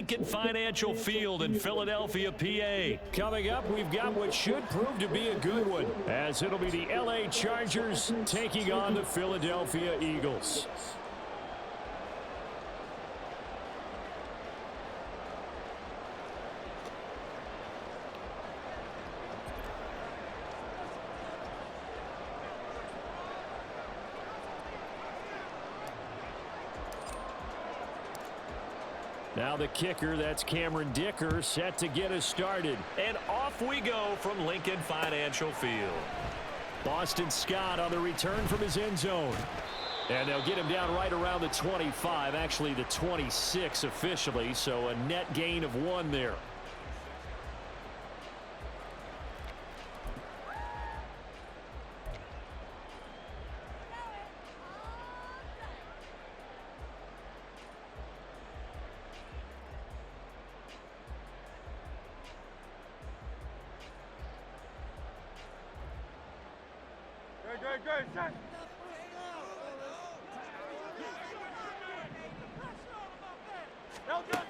Lincoln Financial Field in Philadelphia, PA. Coming up, we've got what should prove to be a good one, as it'll be the LA Chargers taking on the Philadelphia Eagles. Now the kicker, that's Cameron Dicker, set to get us started. And off we go from Lincoln Financial Field. Boston Scott on the return from his end zone. And they'll get him down right around the 25, actually the 26 officially, so a net gain of 1 there.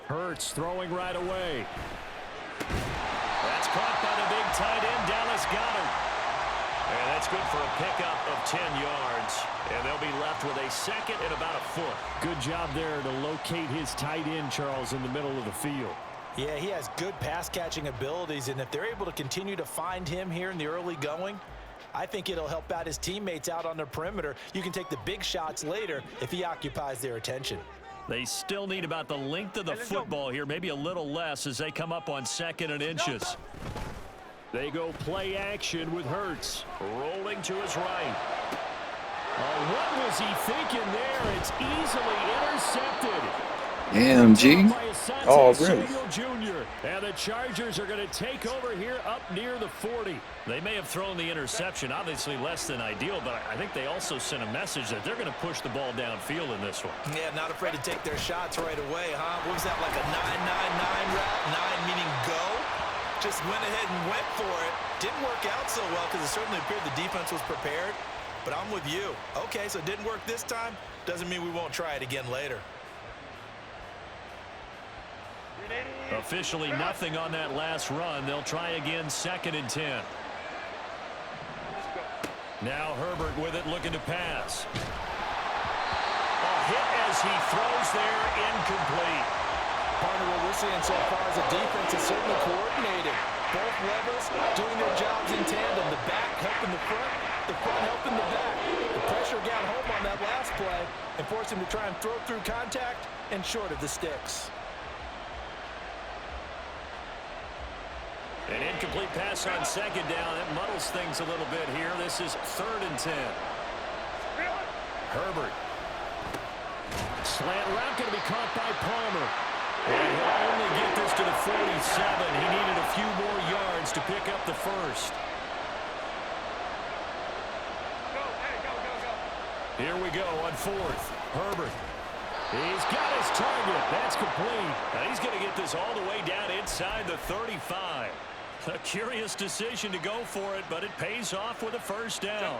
Hurts throwing right away. That's caught by the big tight end, Dallas Goedert. And that's good for a pickup of 10 yards. And they'll be left with a second and about a foot. Good job there to locate his tight end, Charles, in the middle of the field. Yeah, he has good pass-catching abilities, and if they're able to continue to find him here in the early going, I think it'll help out his teammates out on the perimeter. You can take the big shots later if he occupies their attention. They still need about the length of the football here, maybe a little less as they come up on 2nd and inches. They go play action with Hurts. Rolling to his right. What was he thinking there? It's easily intercepted. Damn, G. Oh, really? And the Chargers are going to take over here up near the 40. They may have thrown the interception, obviously less than ideal, but I think they also sent a message that they're going to push the ball downfield in this one. Yeah, not afraid to take their shots right away, huh? What was that, like a 9-9-9 route? 9 meaning go? Just went ahead and went for it. Didn't work out so well because it certainly appeared the defense was prepared. But I'm with you. Okay, so it didn't work this time. Doesn't mean we won't try it again later. Officially nothing on that last run. They'll try again 2nd and 10. Now Herbert with it, looking to pass. A hit as he throws there, incomplete. Partner, what we're seeing so far is the defense is certainly coordinated. Both levels doing their jobs in tandem. The back helping the front helping the back. The pressure got home on that last play and forced him to try and throw through contact and short of the sticks. An incomplete pass on 2nd down. That muddles things a little bit here. This is 3rd and 10. Herbert. Slant route going to be caught by Palmer. And he'll only get this to the 47. He needed a few more yards to pick up the first. Here we go on 4th. Herbert. He's got his target. That's complete. And he's going to get this all the way down inside the 35. A curious decision to go for it, but it pays off with a first down.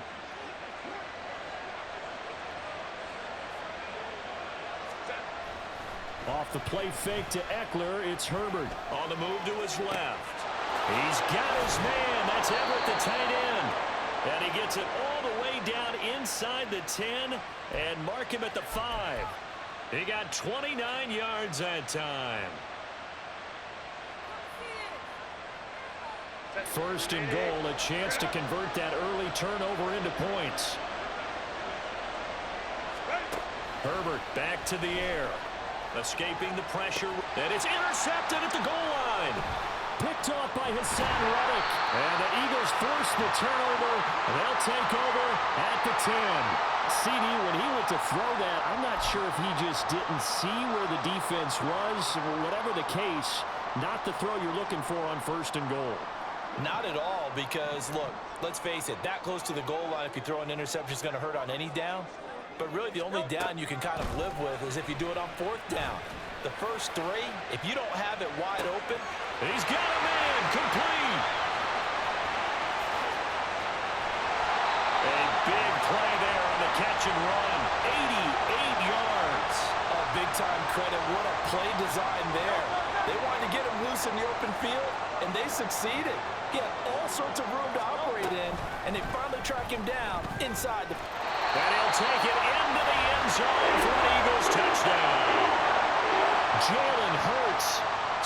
Off the play fake to Eckler, it's Herbert. On the move to his left. He's got his man. That's Everett, the tight end. And he gets it all the way down inside the 10 and mark him at the 5. He got 29 yards that time. 1st and goal, a chance to convert that early turnover into points. Herbert back to the air. Escaping the pressure. And it's intercepted at the goal line. Picked off by Hassan Reddick. And the Eagles force the turnover. They'll take over at the 10. CD, when he went to throw that, I'm not sure if he just didn't see where the defense was. Whatever the case, not the throw you're looking for on 1st and goal. Not at all, because, look, let's face it, that close to the goal line, if you throw an interception, is going to hurt on any down. But really, the only down you can kind of live with is if you do it on 4th down. The first 3, if you don't have it wide open. He's got a man, complete. A big play there on the catch and run. 88 yards. Oh, big-time credit. What a play design there. loose in the open field, and they succeeded. He had all sorts of room to operate in, and they finally track him down inside the... And he'll take it into the end zone for an Eagles touchdown. Jalen Hurts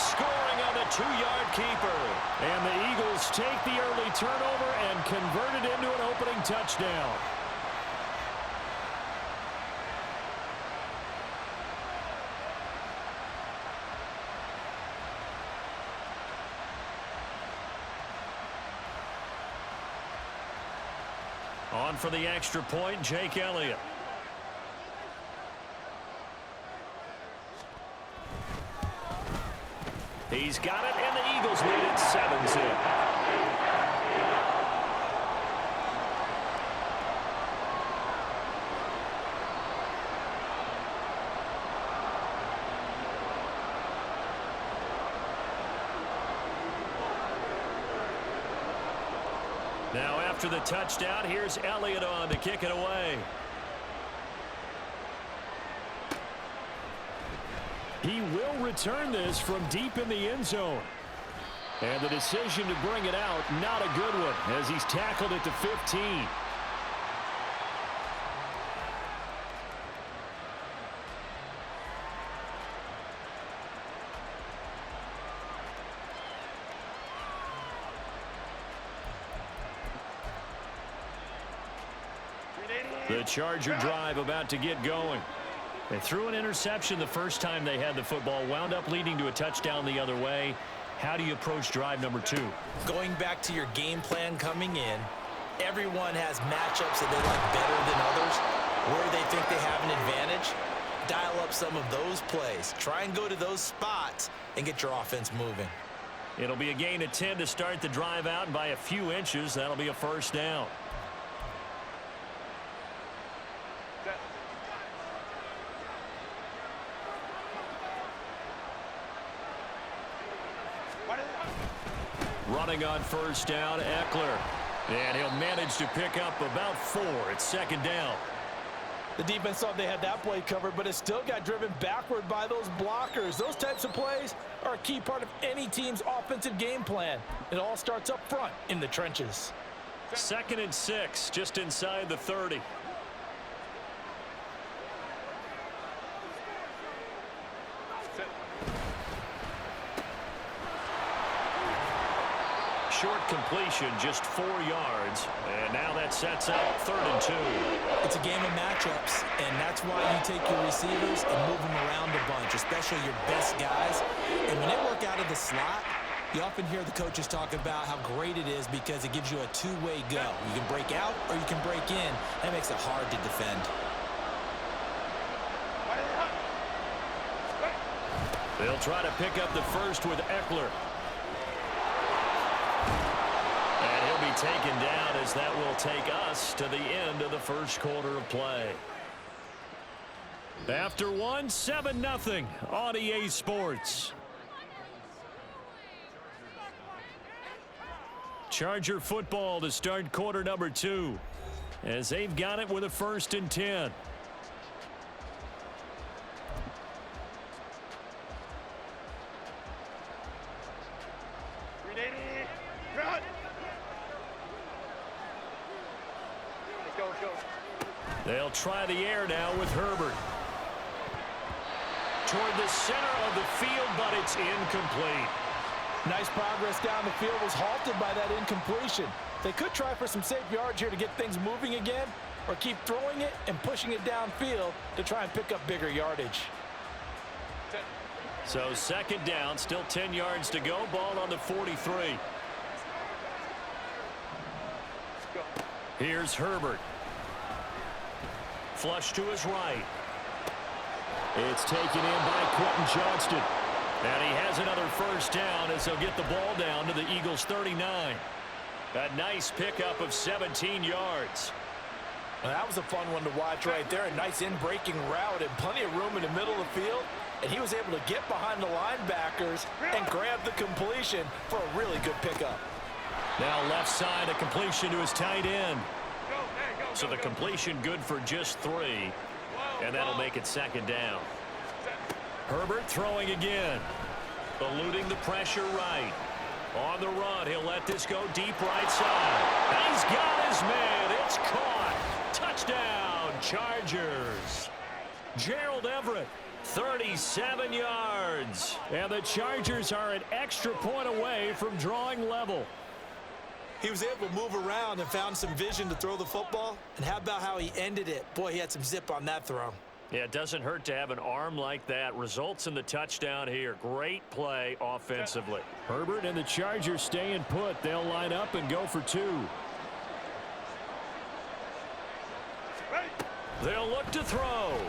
scoring on the 2-yard keeper. And the Eagles take the early turnover and convert it into an opening touchdown. On for the extra point, Jake Elliott. He's got it, and the Eagles lead it 7-0. Now after the touchdown, here's Elliott on to kick it away. He will return this from deep in the end zone. And the decision to bring it out, not a good one, as he's tackled at the 15. The Charger drive about to get going. They threw an interception the first time they had the football, wound up leading to a touchdown the other way. How do you approach drive number 2? Going back to your game plan coming in, everyone has matchups that they like better than others. Where they think they have an advantage, dial up some of those plays. Try and go to those spots and get your offense moving. It'll be a gain of 10 to start the drive out, and by a few inches, that'll be a first down. Running on first down, Eckler. And he'll manage to pick up about 4 at second down. The defense thought they had that play covered, but it still got driven backward by those blockers. Those types of plays are a key part of any team's offensive game plan. It all starts up front in the trenches. 2nd and 6, just inside the 30. Short completion, just 4 yards. And now that sets up 3rd and 2. It's a game of matchups, and that's why you take your receivers and move them around a bunch, especially your best guys. And when they work out of the slot, you often hear the coaches talk about how great it is because it gives you a two-way go. You can break out or you can break in. That makes it hard to defend. They'll try to pick up the first with Eckler. And he'll be taken down as that will take us to the end of the first quarter of play. After one, 7-0 on EA Sports. Charger football to start quarter number 2 as they've got it with a 1st and 10. They'll try the air now with Herbert. Toward the center of the field, but it's incomplete. Nice progress down the field was halted by that incompletion. They could try for some safe yards here to get things moving again, or keep throwing it and pushing it downfield to try and pick up bigger yardage. So 2nd down, still 10 yards to go. Ball on the 43. Here's Herbert. Flush to his right. It's taken in by Quentin Johnston. And he has another first down as they'll get the ball down to the Eagles' 39. A nice pickup of 17 yards. Well, that was a fun one to watch right there. A nice in-breaking route and plenty of room in the middle of the field. And he was able to get behind the linebackers and grab the completion for a really good pickup. Now left side, a completion to his tight end. So the completion good for just 3. And that'll make it 2nd down. Herbert throwing again. Eluding the pressure right. On the run, he'll let this go deep right side. And he's got his man. It's caught. Touchdown, Chargers. Gerald Everett, 37 yards. And the Chargers are an extra point away from drawing level. He was able to move around and found some vision to throw the football. And how about how he ended it? Boy, he had some zip on that throw. Yeah, it doesn't hurt to have an arm like that. Results in the touchdown here. Great play offensively. Herbert and the Chargers staying put. They'll line up and go for 2. They'll look to throw.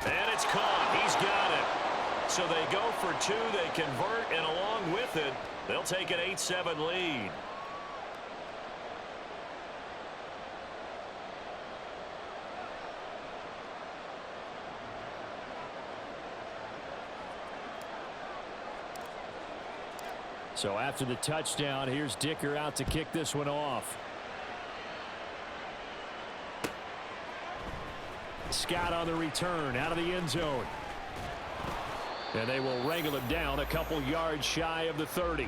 And it's caught. He's got it. So they go for 2. They convert, and along with it, they'll take an 8-7 lead. So after the touchdown, here's Dicker out to kick this one off. Scott on the return out of the end zone. And they will wrangle him down a couple yards shy of the 30.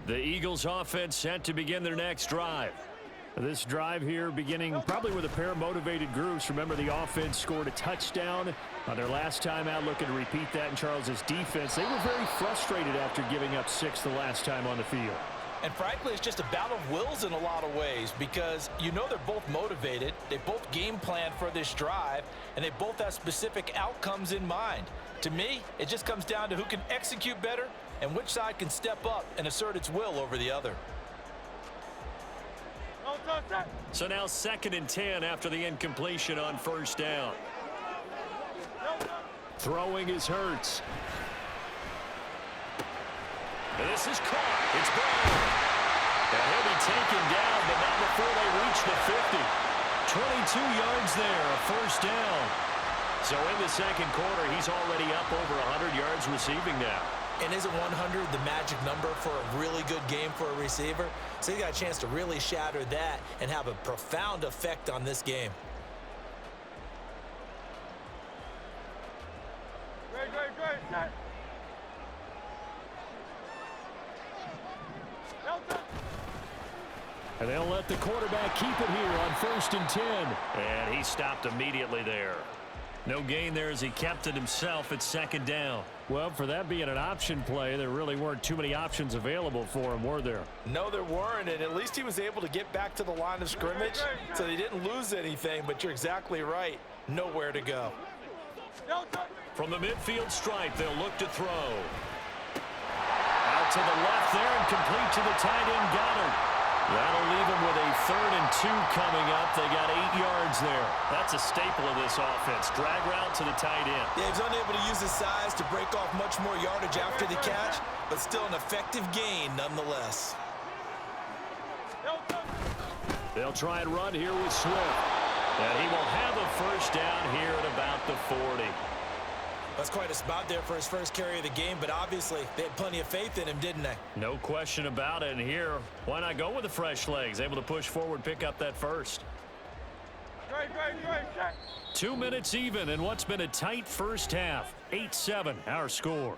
The Eagles offense set to begin their next drive. This drive here beginning probably with a pair of motivated groups. Remember, the offense scored a touchdown on their last time out, looking to repeat that in Charles's defense. They were very frustrated after giving up 6 the last time on the field. And frankly, it's just a battle of wills in a lot of ways because you know they're both motivated. They both game plan for this drive, and they both have specific outcomes in mind. To me, it just comes down to who can execute better and which side can step up and assert its will over the other. So now 2nd and 10 after the incompletion on 1st down. Throwing is Hurts. This is caught. It's Brown. And he'll be taken down, but not before they reach the 50. 22 yards there, a 1st down. So in the 2nd quarter, he's already up over 100 yards receiving now. And isn't 100 the magic number for a really good game for a receiver? So he got a chance to really shatter that and have a profound effect on this game. And they'll let the quarterback keep it here on 1st and 10. And he stopped immediately there. No gain there as he kept it himself at 2nd down. Well, for that being an option play, there really weren't too many options available for him, were there? No, there weren't, and at least he was able to get back to the line of scrimmage, so they didn't lose anything, but you're exactly right. Nowhere to go. From the midfield stripe, they'll look to throw. Out to the left there and complete to the tight end, Goddard. That'll leave them with a 3rd and 2 coming up. They got 8 yards there. That's a staple of this offense. Drag route to the tight end. Yeah, he's unable to use his size to break off much more yardage after the catch, but still an effective gain nonetheless. They'll try and run here with Swift. And he will have a 1st down here at about the 40. That's quite a spot there for his first carry of the game, but obviously they had plenty of faith in him, didn't they? No question about it. And here, why not go with the fresh legs? Able to push forward, pick up that 1st. 2 minutes even in what's been a tight first half. 8-7, our score.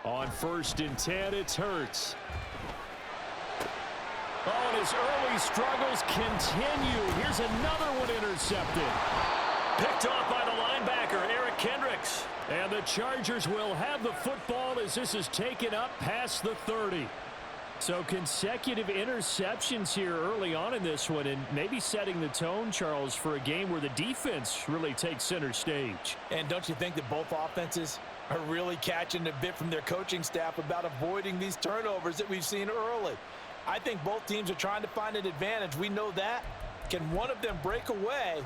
On 1st and 10, it's Hurts. Oh, and his early struggles continue. Here's another one intercepted. Picked off by the linebacker, Eric Kendricks. And the Chargers will have the football as this is taken up past the 30. So consecutive interceptions here early on in this one, and maybe setting the tone, Charles, for a game where the defense really takes center stage. And don't you think that both offenses are really catching a bit from their coaching staff about avoiding these turnovers that we've seen early? I think both teams are trying to find an advantage. We know that. Can one of them break away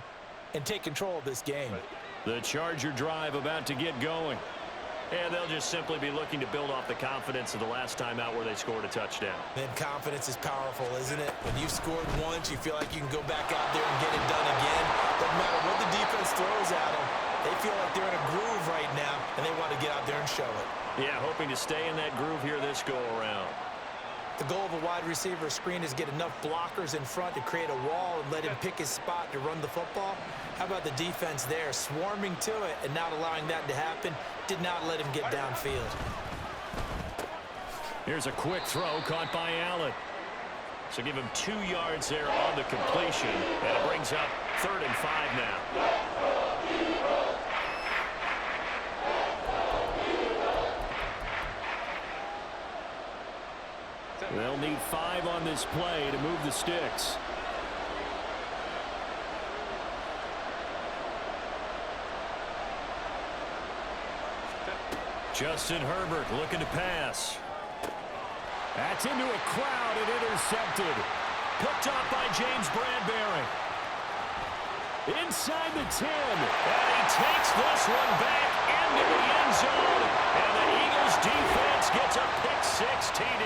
and take control of this game? The Charger drive about to get going. And they'll just simply be looking to build off the confidence of the last time out where they scored a touchdown. And confidence is powerful, isn't it? When you've scored once, you feel like you can go back out there and get it done again. Doesn't matter what the defense throws at them. They feel like they're in a groove right now, and they want to get out there and show it. Yeah, hoping to stay in that groove here this go-around. The goal of a wide receiver screen is get enough blockers in front to create a wall and let him pick his spot to run the football. How about the defense there, swarming to it and not allowing that to happen? Did not let him get downfield. Here's a quick throw caught by Allen. So give him 2 yards there on the completion, and it brings up 3rd and 5 now. They'll need 5 on this play to move the sticks. Justin Herbert looking to pass. That's into a crowd and intercepted. Picked off by James Bradbury. Inside the 10. And he takes this one back into the end zone. And the Eagles defense gets a pick-6 TD.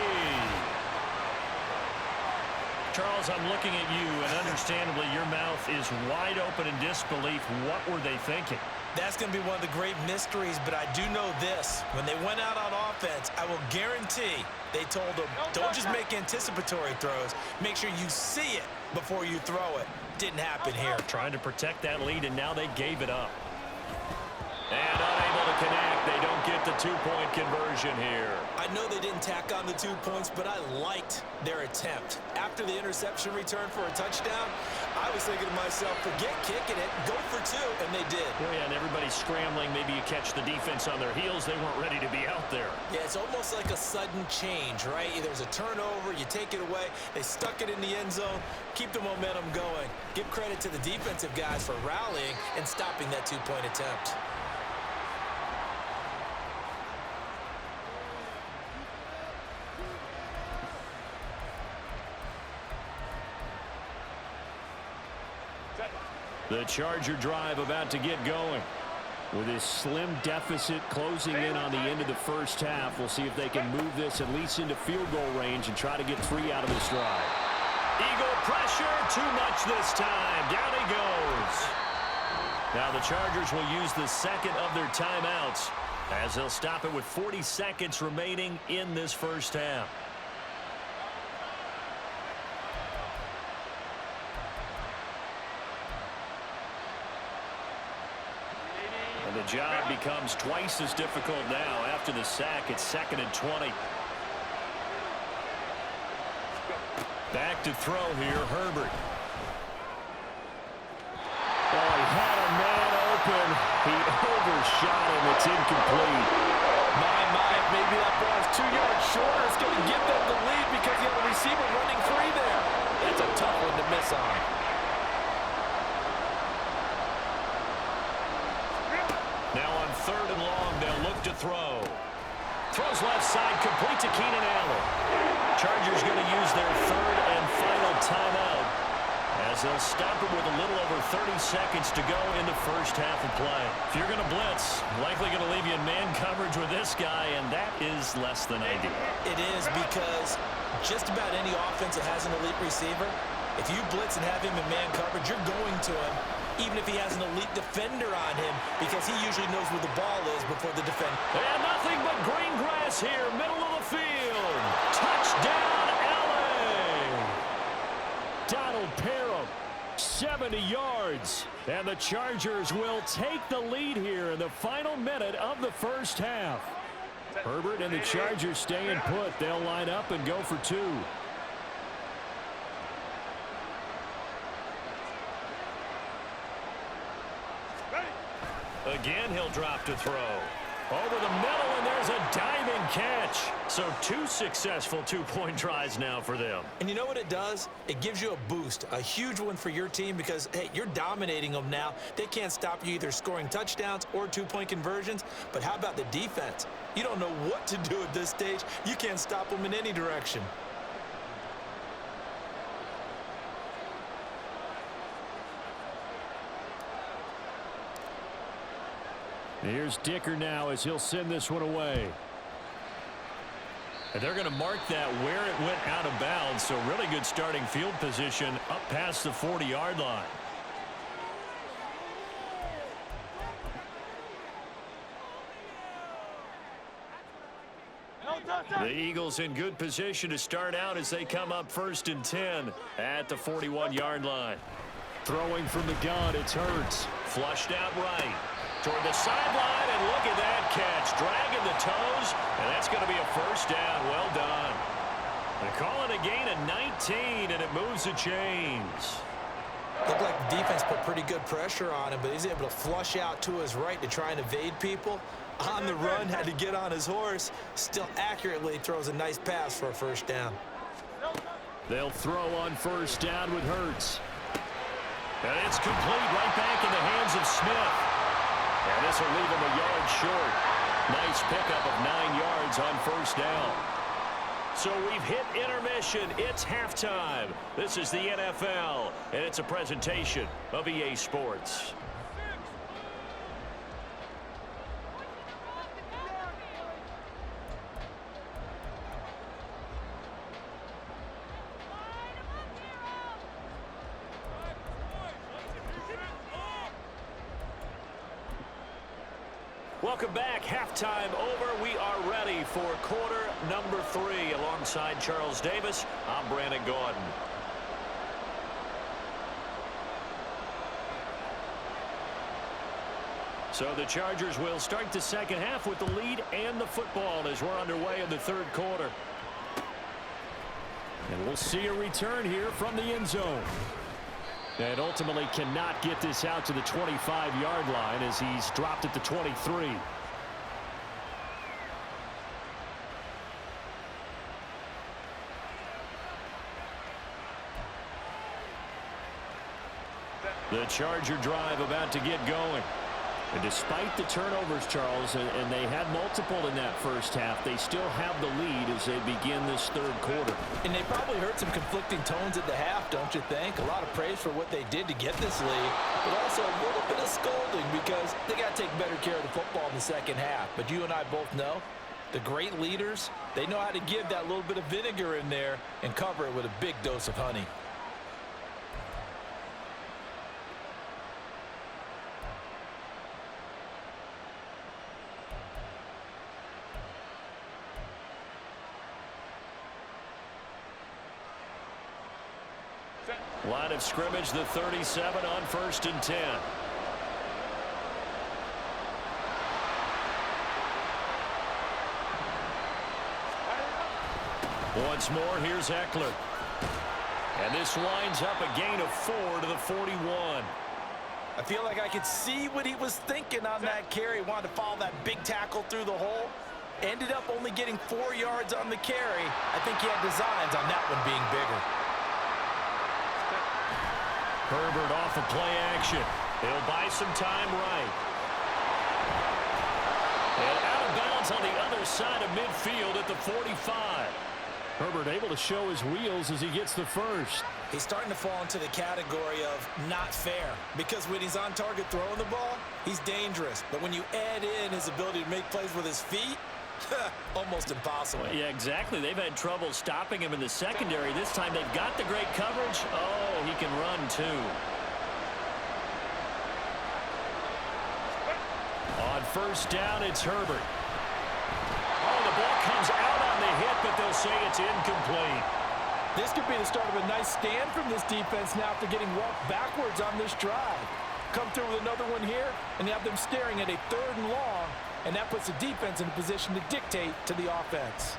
Charles, I'm looking at you, and understandably your mouth is wide open in disbelief. What were they thinking? That's going to be one of the great mysteries, but I do know this. When they went out on offense, I will guarantee they told them, don't just make anticipatory throws. Make sure you see it before you throw it. Didn't happen here. Trying to protect that lead, and now they gave it up. And unable to connect. They don't get the 2-point conversion here. I know they didn't tack on the 2 points, but I liked their attempt. After the interception return for a touchdown, I was thinking to myself, forget kicking it, go for 2, and they did. Well, yeah, and everybody's scrambling. Maybe you catch the defense on their heels. They weren't ready to be out there. Yeah, it's almost like a sudden change, right? There's a turnover, you take it away, they stuck it in the end zone, keep the momentum going. Give credit to the defensive guys for rallying and stopping that 2-point attempt. The Charger drive about to get going. With this slim deficit closing in on the end of the first half, we'll see if they can move this at least into field goal range and try to get 3 out of this drive. Eagle pressure, too much this time. Down he goes. Now the Chargers will use the second of their timeouts as they'll stop it with 40 seconds remaining in this first half. And the job becomes twice as difficult now after the sack. It's 2nd and 20. Back to throw here, Herbert. Oh, he had a man open. He overshot him. It's incomplete. My, maybe that ball is 2 yards shorter. It's going to give them the lead because you have a receiver running free there. That's a tough one to miss on. Now on 3rd and long, they'll look to throw. Throws left side, complete to Keenan Allen. Chargers going to use their 3rd and final timeout as they'll stop it with a little over 30 seconds to go in the first half of play. If you're going to blitz, likely going to leave you in man coverage with this guy, and that is less than ideal. It is because just about any offense that has an elite receiver, if you blitz and have him in man coverage, you're going to him, even if he has an elite defender on him, because he usually knows where the ball is before the defender. And nothing but green grass here, middle of the field. Touchdown, LA! Donald Parham, 70 yards. And the Chargers will take the lead here in the final minute of the first half. Herbert and the Chargers staying put. They'll line up and go for 2. Again, he'll drop to throw. Over the middle, and there's a diving catch. So 2 successful 2-point tries now for them. And you know what it does? It gives you a boost, a huge one for your team because, hey, you're dominating them now. They can't stop you either scoring touchdowns or 2-point conversions. But how about the defense? You don't know what to do at this stage. You can't stop them in any direction. Here's Dicker now as he'll send this one away. And they're going to mark that where it went out of bounds, so really good starting field position up past the 40-yard line. The Eagles in good position to start out as they come up 1st and 10 at the 41-yard line. Throwing from the gun, it's Hurts. Flushed out right toward the sideline, and look at that catch. Dragging the toes, and that's going to be a first down. Well done. They call it a gain of 19, and it moves the chains. Looked like the defense put pretty good pressure on him, but he's able to flush out to his right to try and evade people. On the run, had to get on his horse. Still accurately throws a nice pass for a first down. They'll throw on first down with Hurts. And it's complete right back in the hands of Smith. And this will leave him a yard short. Nice pickup of 9 yards on first down. So we've hit intermission. It's halftime. This is the NFL, and it's a presentation of EA Sports. Welcome back. Halftime over. We are ready for quarter number 3. Alongside Charles Davis, I'm Brandon Gordon. So the Chargers will start the second half with the lead and the football as we're underway in the third quarter. And we'll see a return here from the end zone. And ultimately cannot get this out to the 25-yard line as he's dropped at the 23. The Charger drive about to get going. And despite the turnovers, Charles, and they had multiple in that first half, they still have the lead as they begin this third quarter. And they probably heard some conflicting tones at the half, don't you think? A lot of praise for what they did to get this lead, but also a little bit of scolding because they got to take better care of the football in the second half. But you and I both know the great leaders, they know how to give that little bit of vinegar in there and cover it with a big dose of honey. Line of scrimmage, the 37 on 1st and 10. Once more, here's Eckler. And this winds up a gain of 4 to the 41. I feel like I could see what he was thinking on that carry. Wanted to follow that big tackle through the hole. Ended up only getting 4 yards on the carry. I think he had designs on that one being bigger. Herbert off of play action. He'll buy some time right. And out of bounds on the other side of midfield at the 45. Herbert able to show his wheels as he gets the first. He's starting to fall into the category of not fair because when he's on target throwing the ball, he's dangerous. But when you add in his ability to make plays with his feet, almost impossible. Well, yeah, exactly. They've had trouble stopping him in the secondary. This time they've got the great coverage. Oh, he can run too. On first down, it's Herbert. Oh, the ball comes out on the hit, but they'll say it's incomplete. This could be the start of a nice stand from this defense now after getting walked backwards on this drive. Come through with another one here, and you have them staring at a 3rd and long, and that puts the defense in a position to dictate to the offense.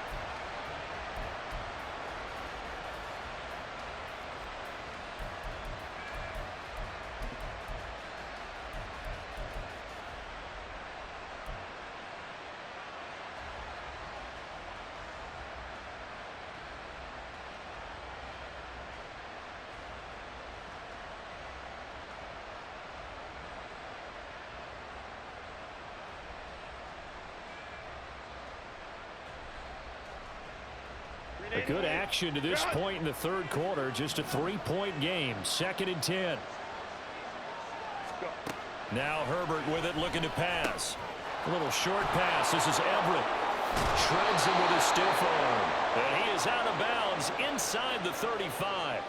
A good action to this point in the third quarter. Just a 3-point game. 2nd and 10. Now Herbert with it, looking to pass. A little short pass. This is Everett. Shreds him with a stiff arm. And he is out of bounds inside the 35.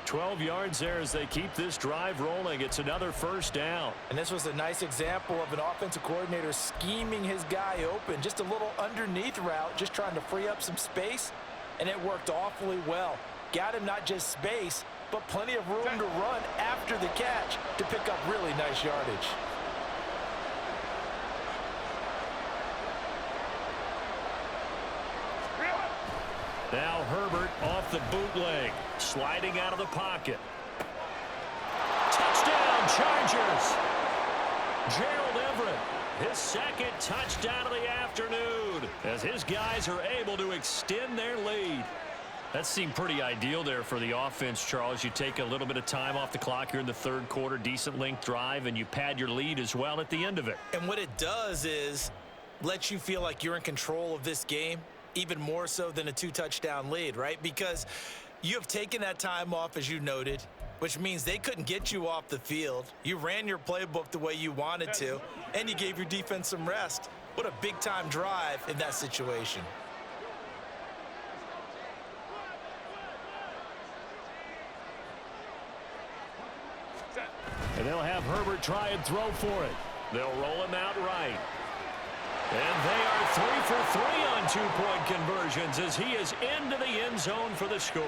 12 yards there as they keep this drive rolling. It's another first down. And this was a nice example of an offensive coordinator scheming his guy open. Just a little underneath route, just trying to free up some space. And it worked awfully well. Got him not just space, but plenty of room to run after the catch to pick up really nice yardage. Now Herbert off the bootleg, sliding out of the pocket. Touchdown, Chargers! Gerald Everett, his second touchdown of the afternoon, as his guys are able to extend their lead. That seemed pretty ideal there for the offense, Charles. You take a little bit of time off the clock here in the third quarter, decent length drive, and you pad your lead as well at the end of it. And what it does is lets you feel like you're in control of this game, even more so than a 2-touchdown lead, right? Because you have taken that time off, as you noted, which means they couldn't get you off the field. You ran your playbook the way you wanted to, and you gave your defense some rest. What a big-time drive in that situation. And they'll have Herbert try and throw for it. They'll roll him out right. And they are 3 for 3 on two-point conversions as he is into the end zone for the score.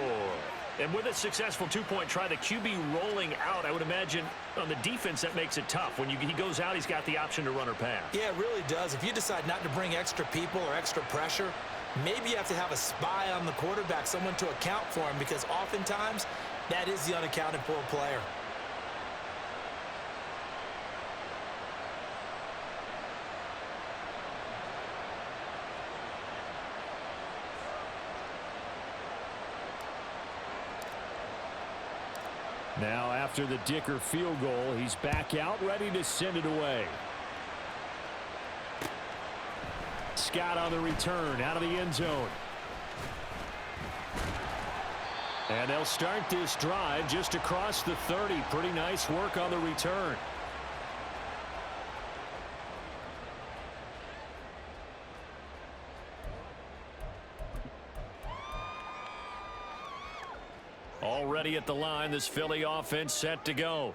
And with a successful two-point try, the QB rolling out, I would imagine on the defense that makes it tough. When he goes out, he's got the option to run or pass. Yeah, it really does. If you decide not to bring extra people or extra pressure, maybe you have to have a spy on the quarterback, someone to account for him, because oftentimes that is the unaccounted for player. Now after the Dicker field goal, he's back out ready to send it away. Scott on the return out of the end zone. And they'll start this drive just across the 30. Pretty nice work on the return. Already at the line, this Philly offense set to go.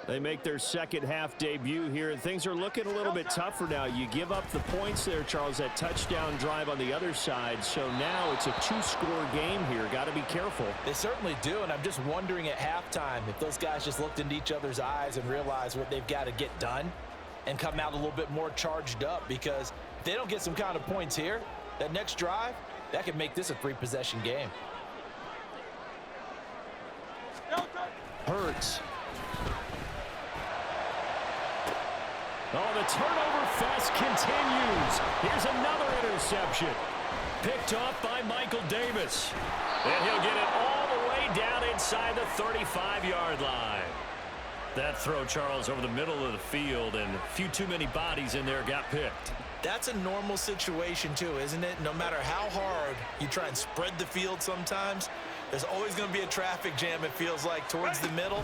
They make their second half debut here, and things are looking a little bit tougher now. You give up the points there, Charles, that touchdown drive on the other side. So now it's a two-score game here. Got to be careful. They certainly do, and I'm just wondering at halftime if those guys just looked into each other's eyes and realized what they've got to get done and come out a little bit more charged up, because if they don't get some kind of points here, that next drive, that could make this a 3-possession game. Hurts. Oh, the turnover fest continues. Here's another interception. Picked off by Michael Davis. And he'll get it all the way down inside the 35-yard line. That throw, Charles, over the middle of the field, and a few too many bodies in there got picked. That's a normal situation too, isn't it? No matter how hard you try and spread the field sometimes, there's always going to be a traffic jam, it feels like, towards the middle.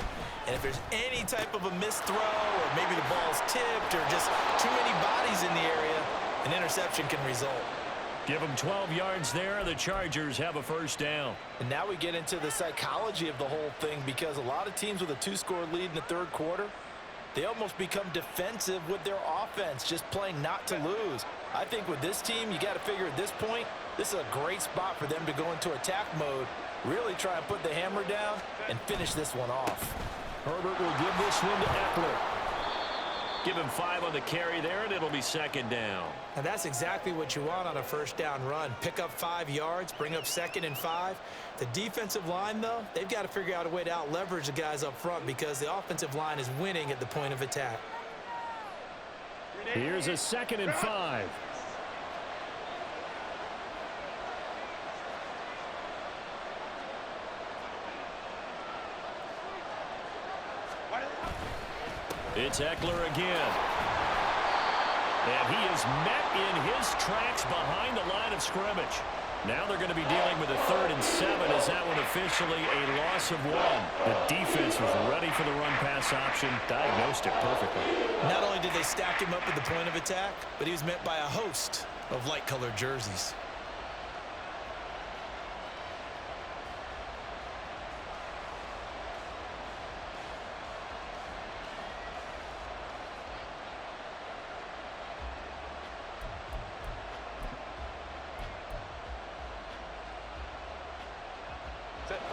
And if there's any type of a missed throw, or maybe the ball's tipped, or just too many bodies in the area, an interception can result. Give them 12 yards there. The Chargers have a first down. And now we get into the psychology of the whole thing, because a lot of teams with a 2-score lead in the third quarter, they almost become defensive with their offense, just playing not to lose. I think with this team, you got to figure at this point, this is a great spot for them to go into attack mode, really try and put the hammer down and finish this one off. Herbert will give this one to Eckler. Give him 5 on the carry there, and it'll be second down. And that's exactly what you want on a first down run. Pick up 5 yards, bring up 2nd and 5. The defensive line, though, they've got to figure out a way to out-leverage the guys up front, because the offensive line is winning at the point of attack. Here's a 2nd and 5. It's Eckler again. And he is met in his tracks behind the line of scrimmage. Now they're going to be dealing with a 3rd and 7 as that one officially a loss of 1. The defense was ready for the run-pass option, diagnosed it perfectly. Not only did they stack him up at the point of attack, but he was met by a host of light-colored jerseys.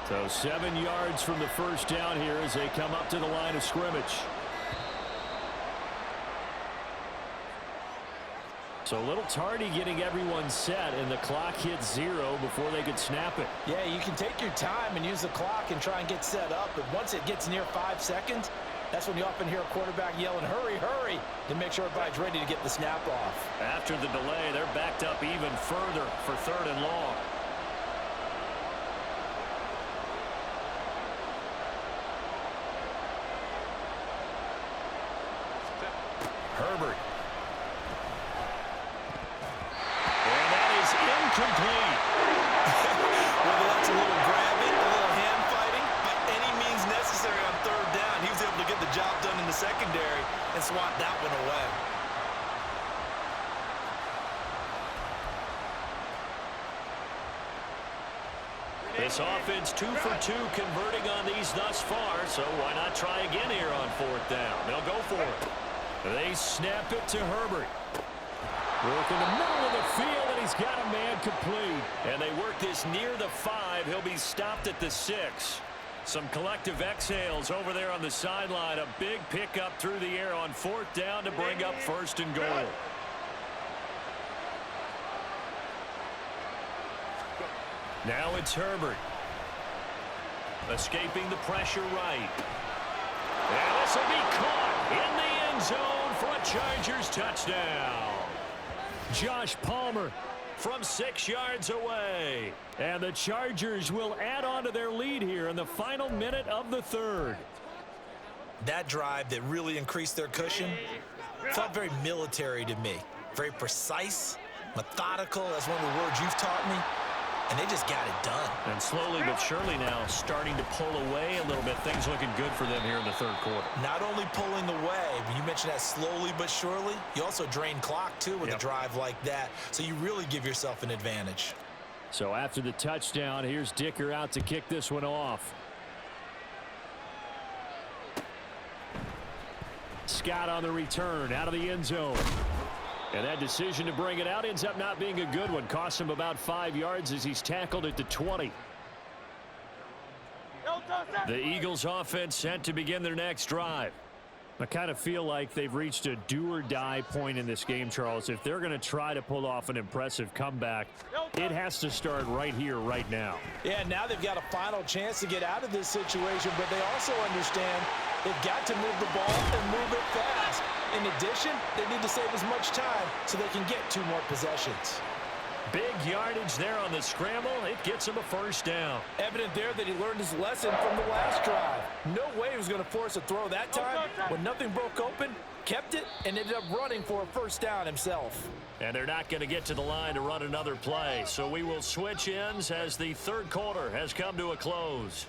So 7 yards from the first down here as they come up to the line of scrimmage. So a little tardy getting everyone set, and the clock hits 0 before they could snap it. Yeah, you can take your time and use the clock and try and get set up, but once it gets near 5 seconds, that's when you often hear a quarterback yelling, hurry, hurry, to make sure everybody's ready to get the snap off. After the delay, they're backed up even further for 3rd and long. Herbert. And that is incomplete. Whether that's a little grabbing, a little hand fighting, by any means necessary on 3rd down, he was able to get the job done in the secondary and swat that one away. This offense 2 for 2 converting on these thus far, so why not try again here on 4th down? They'll go for it. They snap it to Herbert. Work in the middle of the field, and he's got a man complete. And they work this near the 5. He'll be stopped at the 6. Some collective exhales over there on the sideline. A big pickup through the air on 4th down to bring up 1st and goal. Now it's Herbert. Escaping the pressure right. And this will be caught in the end zone for a Chargers touchdown. Josh Palmer from 6 yards away. And the Chargers will add on to their lead here in the final minute of the 3rd. That drive that really increased their cushion felt very military to me. Very precise, methodical, that's one of the words you've taught me. And they just got it done. And slowly but surely now starting to pull away a little bit. Things looking good for them here in the 3rd quarter. Not only pulling away, but you mentioned that slowly but surely. You also drain clock, too, with a drive like that. So you really give yourself an advantage. So after the touchdown, here's Dicker out to kick this one off. Scott on the return out of the end zone. And that decision to bring it out ends up not being a good one. Costs him about 5 yards as he's tackled at the 20. The Eagles offense set to begin their next drive. I kind of feel like they've reached a do-or-die point in this game, Charles. If they're going to try to pull off an impressive comeback, it has to start right here, right now. Yeah, now they've got a final chance to get out of this situation, but they also understand they've got to move the ball and move it fast. In addition, they need to save as much time so they can get 2 more possessions. Big yardage there on the scramble. It gets him a 1st down. Evident there that he learned his lesson from the last drive. No way he was going to force a throw that time. When nothing broke open, kept it, and ended up running for a 1st down himself. And they're not going to get to the line to run another play. So we will switch ends as the 3rd quarter has come to a close.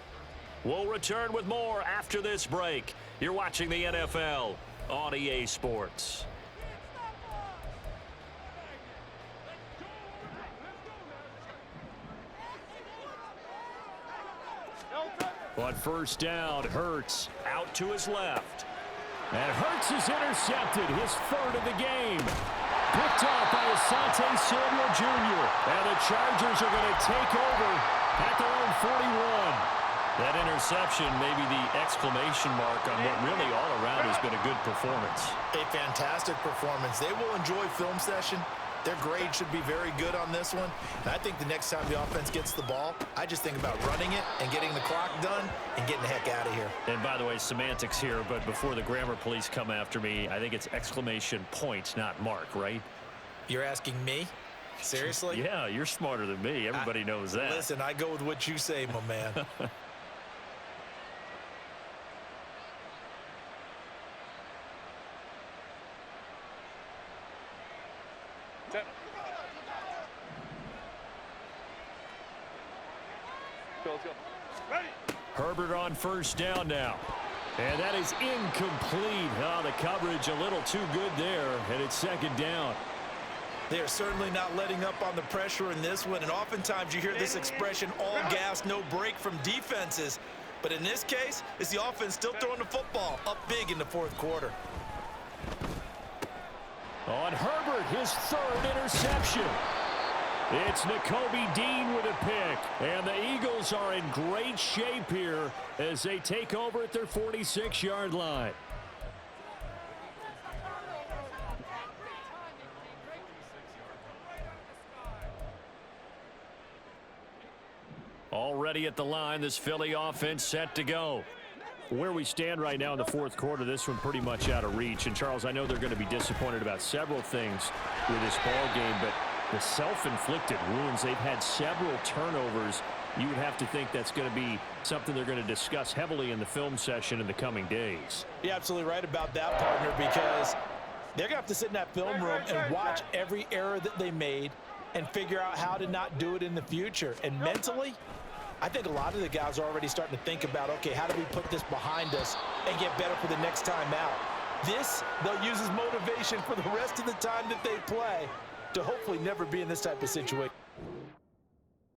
We'll return with more after this break. You're watching the NFL on EA Sports. On 1st down, Hurts out to his left. And Hurts is intercepted, his 3rd of the game. Picked off by Asante Samuel Jr. And the Chargers are going to take over at their own 41. That interception may be the exclamation mark on what really all around has been a good performance. A fantastic performance. They will enjoy film session. Their grade should be very good on this one. And I think the next time the offense gets the ball, I just think about running it and getting the clock done and getting the heck out of here. And by the way, semantics here, but before the grammar police come after me, I think it's exclamation point, not mark, right? You're asking me? Seriously? Yeah, you're smarter than me. Everybody knows that. Listen, I go with what you say, my man. Herbert on first down now. And that is incomplete. Oh, the coverage a little too good there, and it's second down. They are certainly not letting up on the pressure in this one, and oftentimes you hear this expression, all gas, no break from defenses. But in this case, it's the offense still throwing the football up big in the fourth quarter. On Herbert, his third interception. It's Nakobe Dean with a pick, and the Eagles are in great shape here as they take over at their 46-yard line. Already at the line, this Philly offense set to go. Where we stand right now in the fourth quarter, this one pretty much out of reach. And, Charles, I know they're going to be disappointed about several things with this ball game, but the self-inflicted wounds, they've had several turnovers. You would have to think that's going to be something they're going to discuss heavily in the film session in the coming days. You're absolutely right about that, partner, because they're going to have to sit in that film room and watch every error that they made and figure out how to not do it in the future. And mentally, I think a lot of the guys are already starting to think about, okay, how do we put this behind us and get better for the next time out? This, they'll use as motivation for the rest of the time that they play to hopefully never be in this type of situation.